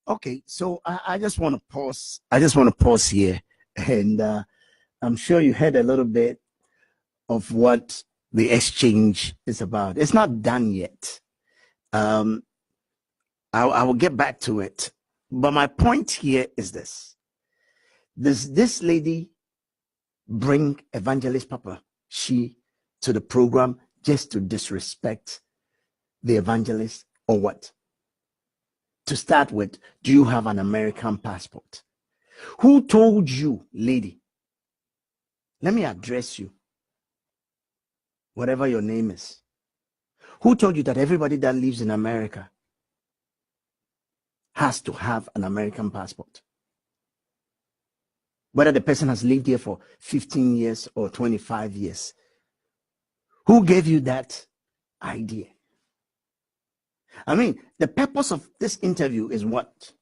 Okay, so I just want to pause. I just want to pause here, and I'm sure you heard a little bit of what the exchange is about. It's not done yet. I will get back to it, but my point here is this: does this lady bring Evangelist Papa Shee to the program just to disrespect the evangelist, or what? To start with, do you have an American passport? Who told you, lady? Let me address you, whatever your name is. Who told you that everybody that lives in America has to have an American passport? Whether the person has lived here for 15 years or 25 years. Who gave you that idea? I mean, the purpose of this interview is what?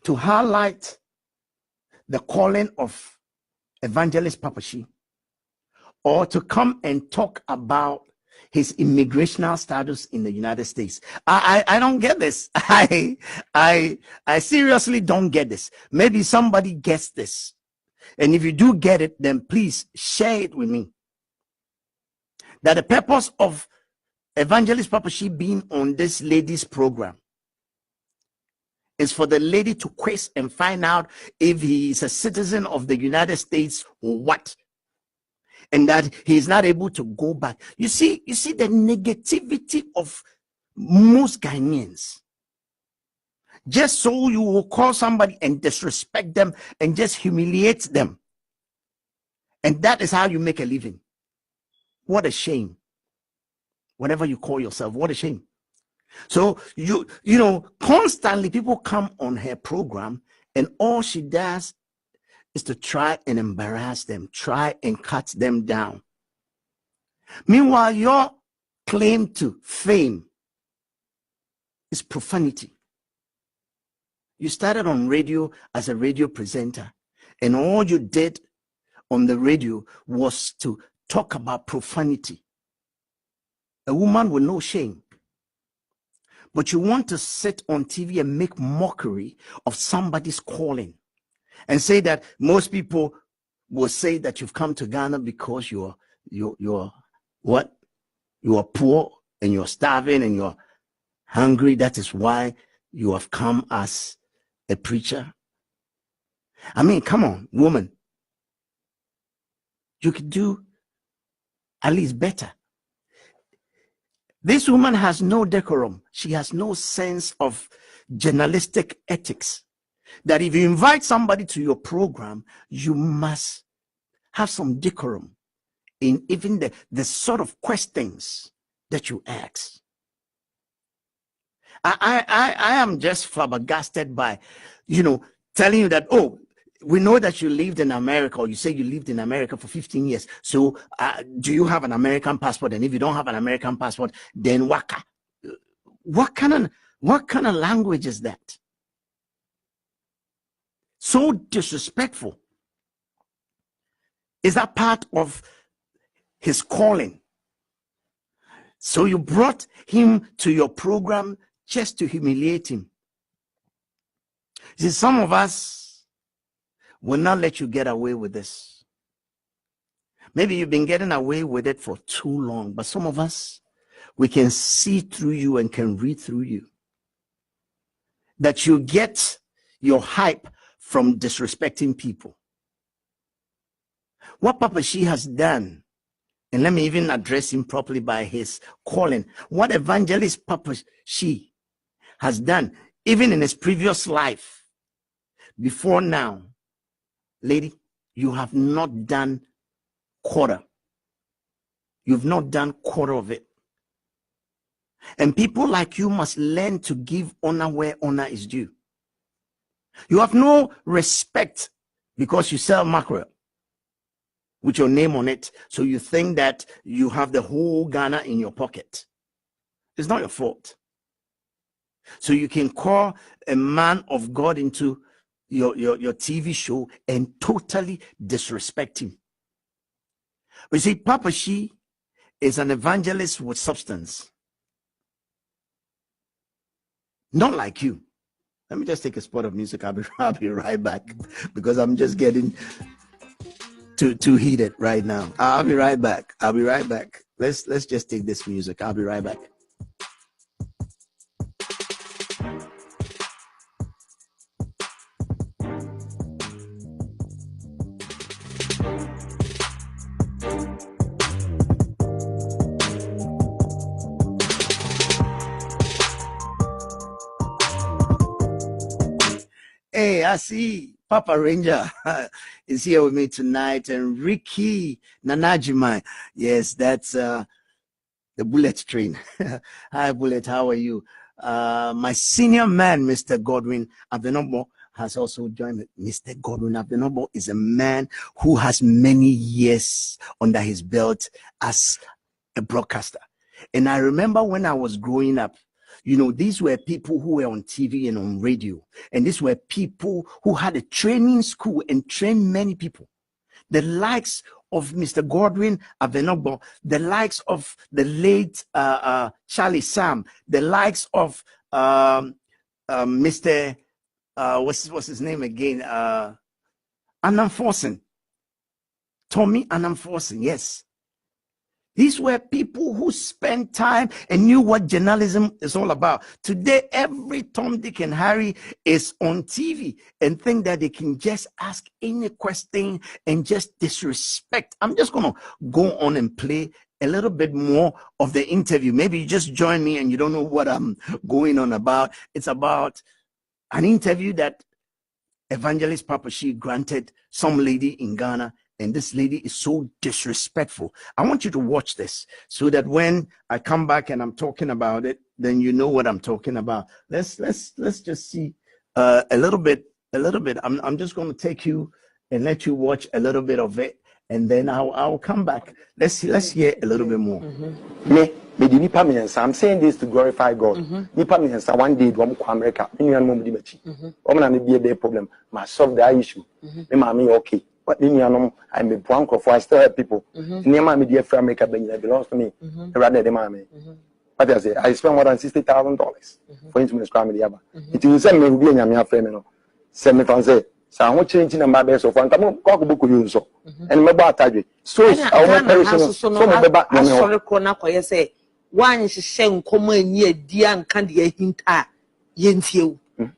To highlight the calling of Evangelist Papa Shee, or to come and talk about his immigrational status in the United States. I don't get this. I seriously don't get this. Maybe somebody gets this. And if you do get it, then please share it with me. That the purpose of Evangelist Papa Shee being on this lady's program is for the lady to quiz and find out if he is a citizen of the United States or what, and that he is not able to go back. You see the negativity of most Ghanaians. Just so you will call somebody and disrespect them and just humiliate them, and that is how you make a living. What a shame. Whatever you call yourself, what a shame. So you know, constantly people come on her program, and all she does is to try and embarrass them, try and cut them down. Meanwhile, your claim to fame is profanity. You started on radio as a radio presenter, and all you did on the radio was to talk about profanity. A woman with no shame. But you want to sit on TV and make mockery of somebody's calling and say that most people will say that you've come to Ghana because you're what? You are poor and you're starving and you're hungry. That is why you have come as a preacher. I mean, come on, woman. You could do at least better. This woman has no decorum. She has no sense of journalistic ethics. That if you invite somebody to your program, you must have some decorum in even the sort of questions that you ask. I am just flabbergasted by, telling you that, oh, we know that you lived in America, or you say you lived in America for 15 years. So do you have an American passport? And if you don't have an American passport, then waka. What kind of language is that? So disrespectful. Is that part of his calling? So you brought him to your program just to humiliate him. See, some of us will not let you get away with this. Maybe you've been getting away with it for too long, but some of us, we can see through you and can read through you. That you get your hype from disrespecting people. What Papa Shee has done, and let me even address him properly by his calling, what Evangelist Papa Shee has done, even in his previous life, before now, lady, you have not done quarter. You've not done quarter of it. And people like you must learn to give honor where honor is due. You have no respect because you sell mackerel with your name on it. So you think that you have the whole Ghana in your pocket. It's not your fault. So you can call a man of God into your TV show and totally disrespect him. But you see, Papa Shee is an evangelist with substance. Not like you. Let me just take a spot of music. I'll be right back because I'm just getting too heated right now. I'll be right back. I'll be right back. Let's just take this music. I'll be right back. Hey, I see Papa Ranger is here with me tonight, and Ricky Nanajima. Yes, that's the Bullet Train. Hi, Bullet. How are you? My senior man, Mr. Godwin Abenobo, has also joined me. Mr. Godwin Abenobo is a man who has many years under his belt as a broadcaster. And I remember when I was growing up, you know, these were people who were on TV and on radio. And these were people who had a training school and trained many people. The likes of Mr. Godwin Abenobo, the likes of the late Charlie Sam, the likes of Mr. What's his name again? Anam Forsen. Tommy Anam Forsen, yes. These were people who spent time and knew what journalism is all about. Today, every Tom, Dick, and Harry is on TV and think that they can just ask any question and just disrespect. I'm just going to go on and play a little bit more of the interview. Maybe you just join me and you don't know what I'm going on about. It's about an interview that Evangelist Papa Shee granted some lady in Ghana. And this lady is so disrespectful. I want you to watch this so that when I come back and I'm talking about it, then you know what I'm talking about. Let's just see a little bit. I'm just going to take you and let you watch a little bit of it, and then I'll come back. Let's hear a little bit more. I'm saying this to glorify God. One day, America, problem. Must solve that issue. Okay. But I'm a blank of I still have people. Near my media for America belongs to me. Rather than mommy. But I say I spend more than $60,000 for intimate media. It will send me being a mere feminine. Send me from say, so I won't change in my best of one. Come on, cock book use so. And my battery. So our person so back. Sorry, corner, I say, one is shame common ye dear and candy hint. Yen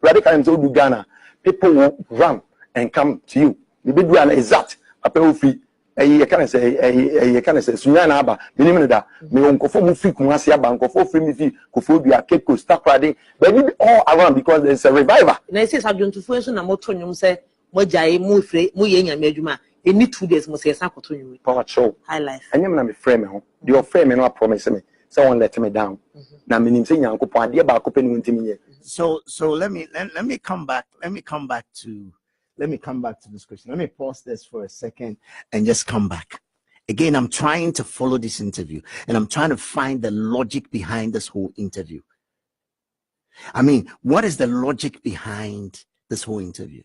Radical and so do Ghana. People will run and come to you. The big one is that a pair of feet. I can say, Sunyana Abba, minimum that me uncle for Mufi Kumasia Bank for free fee, Kofobia, Cape Stack Riding, but all around because there's a revival. And I say, I'm going to first and Motonium said, Mojai, Mufre, Muyang and Meduma, in 2 days must say, Sakotu, Power show, high life. I am not a frame, your frame and not promise me. Someone let me down. Now, meaning saying, Uncle Pandia about opening to me. So let me come back. Let me come back to this question. Let me pause this for a second and just come back. Again, I'm trying to follow this interview and I'm trying to find the logic behind this whole interview. I mean, what is the logic behind this whole interview?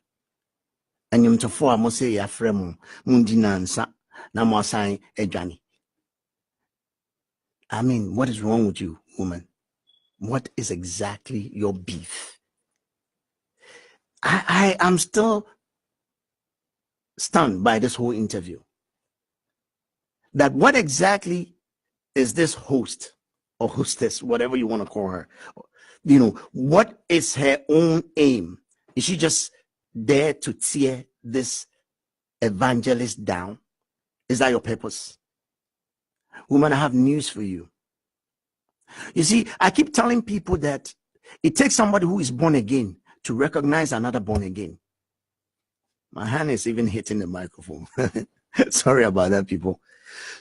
And you must say, ya fremo, mundinansa, na mo assign ejani. I mean, what is wrong with you, woman? What is exactly your beef? I am still stunned by this whole interview. That what exactly is this host or hostess, whatever you want to call her, you know, what is her own aim? Is she just there to tear this evangelist down? Is that your purpose? Woman, I have news for you. You see, I keep telling people that it takes somebody who is born again to recognize another born again. My hand is even hitting the microphone. Sorry about that, people.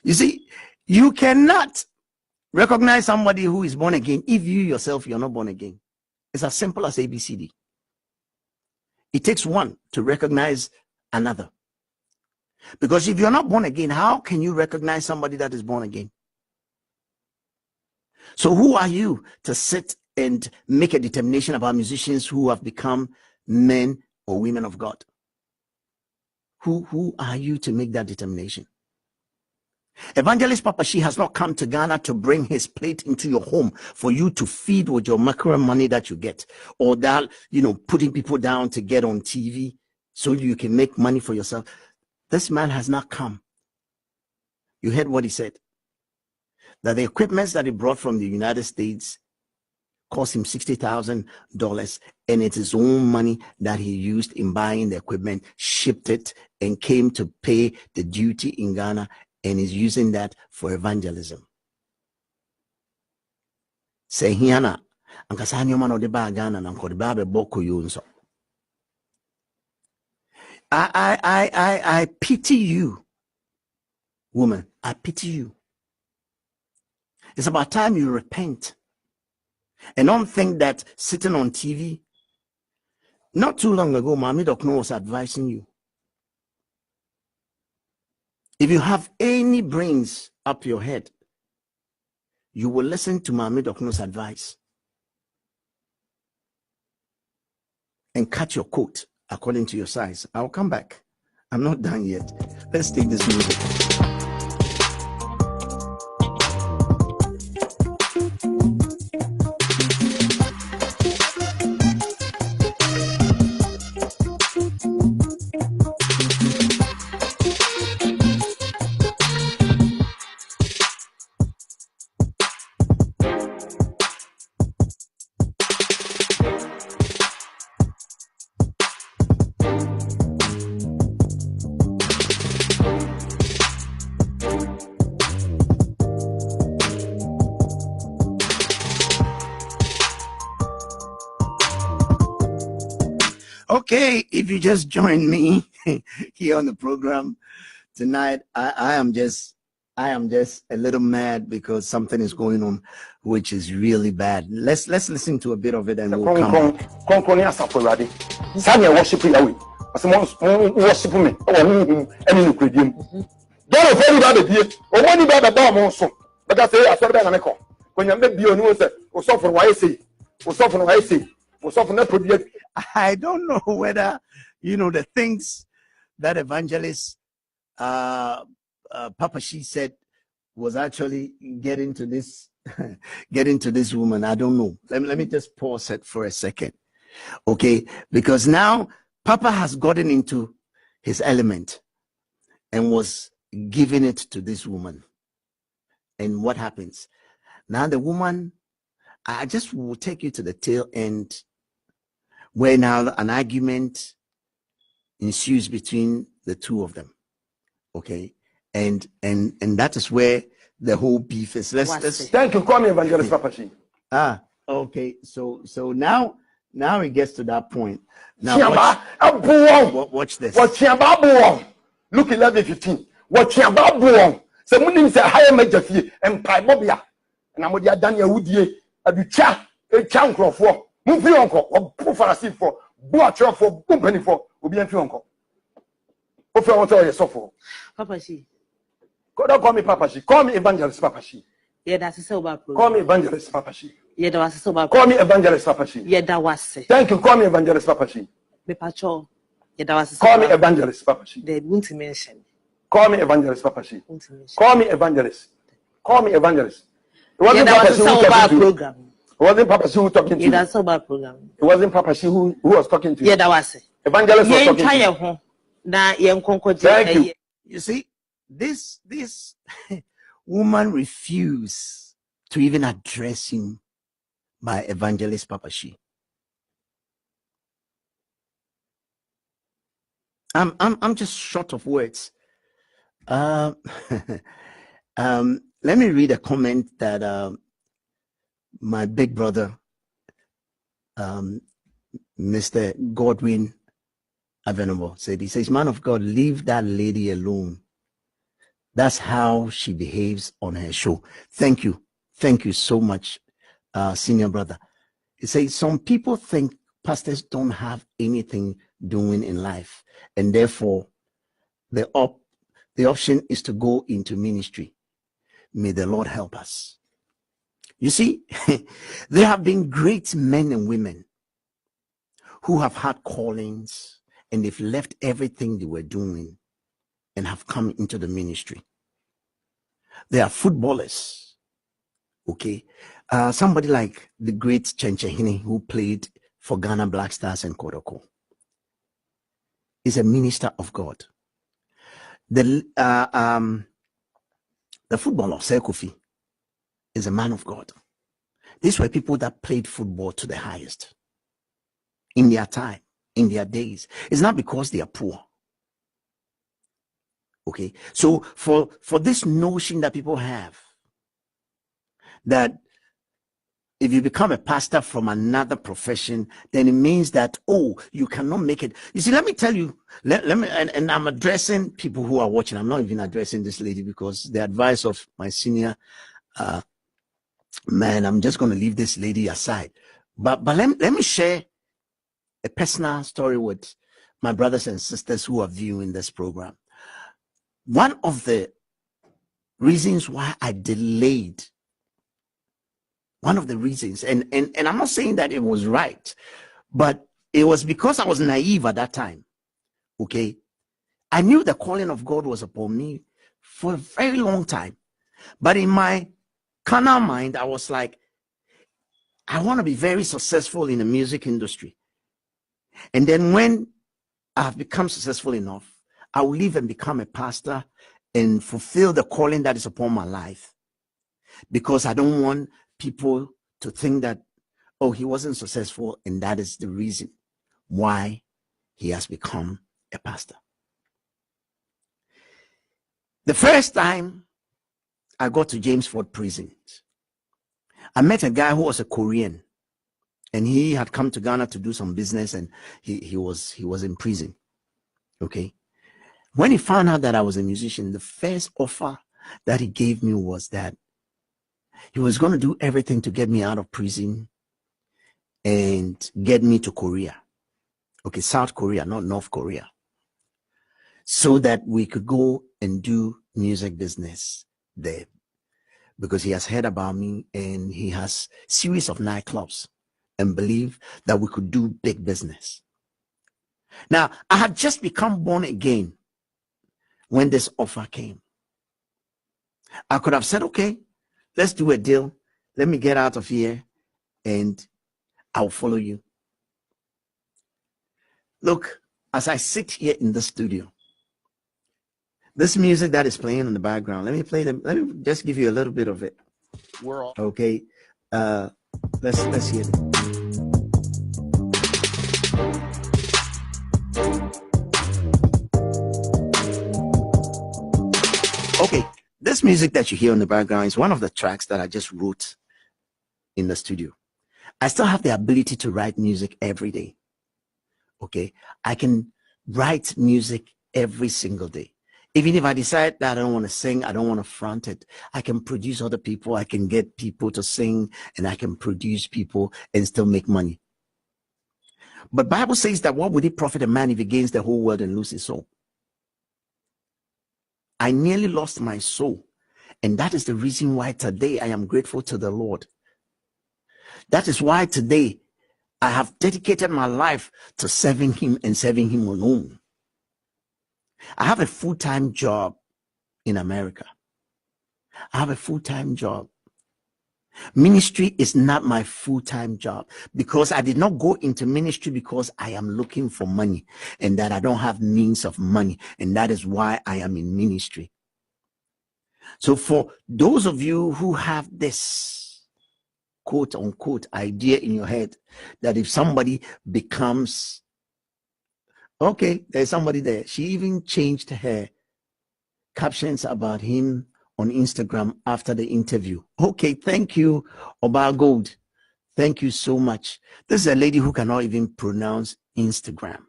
You see, you cannot recognize somebody who is born again if you yourself, you're not born again. It's as simple as ABCD. It takes one to recognize another. Because if you're not born again, how can you recognize somebody that is born again? So who are you to sit and make a determination about musicians who have become men or women of God? Who are you to make that determination? Evangelist Papa Shee has not come to Ghana to bring his plate into your home for you to feed with your mackerel money that you get, or that, putting people down to get on TV so you can make money for yourself. This man has not come. You heard what he said, that the equipment that he brought from the United States cost him $60,000, and it's his own money that he used in buying the equipment, shipped it, and came to pay the duty in Ghana, and is using that for evangelism. Say hiana ankasa nyoma no de ba Ghana na nkode ba be boko yo nso. I pity you, woman. I pity you. It's about time you repent. And don't think that sitting on TV, not too long ago, Mami Dokno was advising you. If you have any brains up your head, you will listen to Mami Dokno's advice and cut your coat according to your size. I'll come back. I'm not done yet. Let's take this music. Okay, if you just joined me here on the program tonight, I am just a little mad because something is going on which is really bad. Let's listen to a bit of it and we'll come back. Worship Yahweh. Worship me. Don't offend that idea. Or when you got a bomb also. But I say, I said that I'm when you make the news, or suffer what I say, or suffer what I say, or suffer not project. I don't know whether the things that evangelist Papa Shee said was actually getting to this woman. I don't know. Let me just pause it for a second. Okay, because now Papa has gotten into his element and was giving it to this woman. And what happens? Now the woman, I just will take you to the tail end where now an argument ensues between the two of them. Okay, and that is where the whole beef is. Let's thank you. Call me Evangelist Papa Shee. Okay. So now it gets to that point. Now watch this. Look 11:15. What Chiamba so munim say higher major fee and pie bobia. And I'm with Daniel Woodie a cha a chancro move your uncle or Puffarasi for Boatra for Bumpany for Ubian uncle. What I want to tell you so for Papa Shee. Don't call me Papa Shee. Call me Evangelist Papa Shee. Yeah, that's a sober program. Call me Evangelist Papa Shee. Yeah, that was a sober. Call me Evangelist Papa Shee. Yeah, that was it. Thank you. Call me Evangelist Papa Shee. Me patrol. Yeah, that was a call me Evangelist Papa Shee. They won't mention. Call me Evangelist Papa Shee. Call me Evangelist. Call me Evangelist. It wasn't yeah, Papa Shee who talking to you. Program. It wasn't Papa Shee who talking to you. Yeah, that's a sober program. It wasn't Papa Shee who was talking to you. Yeah, that was it. Evangelist was talking to you. Thank you. You see, this woman refused to even address him by Evangelist Papa Shee. I'm just short of words. Let me read a comment that my big brother, Mr. Godwin Avenable, said. He says, "Man of God, leave that lady alone. That's how she behaves on her show." Thank you so much, senior brother. He says some people think pastors don't have anything doing in life, and therefore the option is to go into ministry. May the Lord help us. You see, there have been great men and women who have had callings and they've left everything they were doing and have come into the ministry. There are footballers. Okay. Somebody like the great Chenchehini, who played for Ghana Black Stars and Kodoko, is a minister of God. The footballer Sekofi is a man of God. These were people that played football to the highest in their time, in their days. It's not because they are poor. Okay, so for this notion that people have that if you become a pastor from another profession, then it means that, oh, you cannot make it. You see, let me tell you, let me, and I'm addressing people who are watching. I'm not even addressing this lady, because the advice of my senior man, I'm just going to leave this lady aside. But let me share a personal story with my brothers and sisters who are viewing this program. One of the reasons why I delayed, one of the reasons, and I'm not saying that it was right, but it was because I was naive at that time. Okay, I knew the calling of God was upon me for a very long time, but in my carnal mind, I was like, I want to be very successful in the music industry, and then when I've become successful enough, I will leave and become a pastor and fulfill the calling that is upon my life, because I don't want people to think that, oh, he wasn't successful and that is the reason why he has become a pastor. The first time I got to James Ford prison, I met a guy who was a Korean, and he had come to Ghana to do some business, and he was in prison. Okay, when he found out that I was a musician, the first offer that he gave me was that he was going to do everything to get me out of prison and get me to Korea. Okay, South Korea, not North Korea, so that we could go and do music business there, because he has heard about me and he has series of nightclubs and believe that we could do big business. Now, I had just become born again when this offer came. I could have said, okay, let's do a deal. Let me get out of here and I'll follow you. Look, as I sit here in the studio, this music that is playing in the background, let me play them. Let me just give you a little bit of it. Okay. Let's hear it. Okay, this music that you hear in the background is one of the tracks that I just wrote in the studio. I still have the ability to write music every day. Okay, I can write music every single day. Even if I decide that I don't want to sing, I don't want to front it, I can produce other people, I can get people to sing, and I can produce people and still make money. But Bible says that what would it profit a man if he gains the whole world and lose his soul? I nearly lost my soul, and that is the reason why today I am grateful to the Lord. That is why today I have dedicated my life to serving him and serving him alone. I have a full-time job in America. I have a full-time job. Ministry is not my full-time job, because I did not go into ministry because I am looking for money and that I don't have means of money, and that is why I am in ministry. So for those of you who have this quote unquote idea in your head that if somebody becomes, okay, there's somebody there, she even changed her captions about him on Instagram after the interview. Okay, thank you, Oba Gold. Thank you so much. This is a lady who cannot even pronounce Instagram.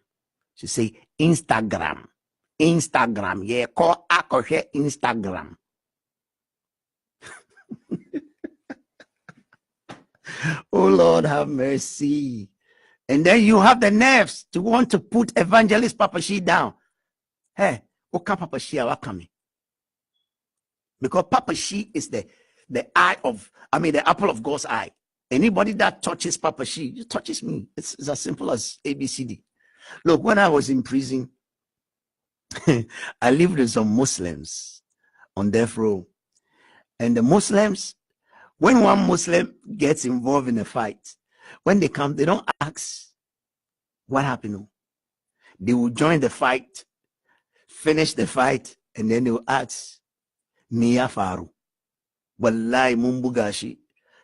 She say Instagram. Instagram. Yeah, call Instagram. Oh Lord, have mercy. And then you have the nerves to want to put Evangelist Papa Shee down. Hey, okay, Papa Shee, welcome. Because Papa Shee is the apple of God's eye. Anybody that touches Papa Shee, touches me. It's as simple as ABCD. Look, when I was in prison, I lived with some Muslims on death row. And the Muslims, when one Muslim gets involved in a fight, when they come, they don't ask what happened. They will join the fight, finish the fight, and then they will ask, Miya faru. Wallahi mumbugashi.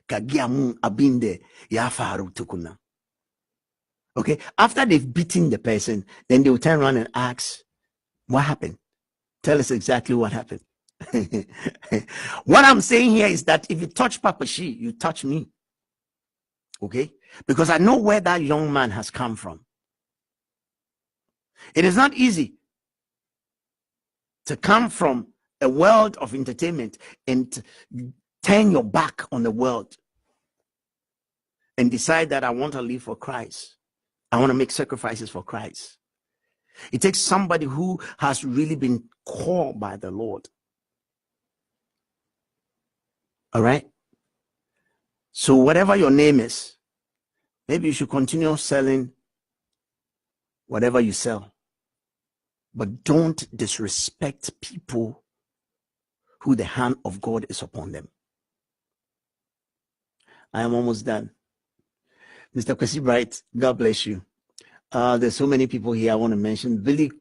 Kagiamun abinde ya faru tukuna. Okay, after they've beaten the person, then they will turn around and ask, what happened? Tell us exactly what happened. What I'm saying here is that if you touch Papa Shee, you touch me. Okay? Because I know where that young man has come from. It is not easy to come from a world of entertainment and turn your back on the world and decide that I want to live for Christ. I want to make sacrifices for Christ. It takes somebody who has really been called by the Lord. All right? So whatever your name is, maybe you should continue selling whatever you sell. But don't disrespect people who the hand of God is upon them. I am almost done. Mr. Kwesi Bright, God bless you. There's so many people here I want to mention. Billy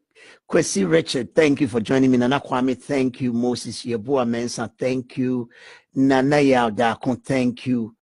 Kwesi Richard, thank you for joining me. Nana Kwame, thank you. Moses Yeboah Mensah, thank you. Nana Yaldakon, thank you.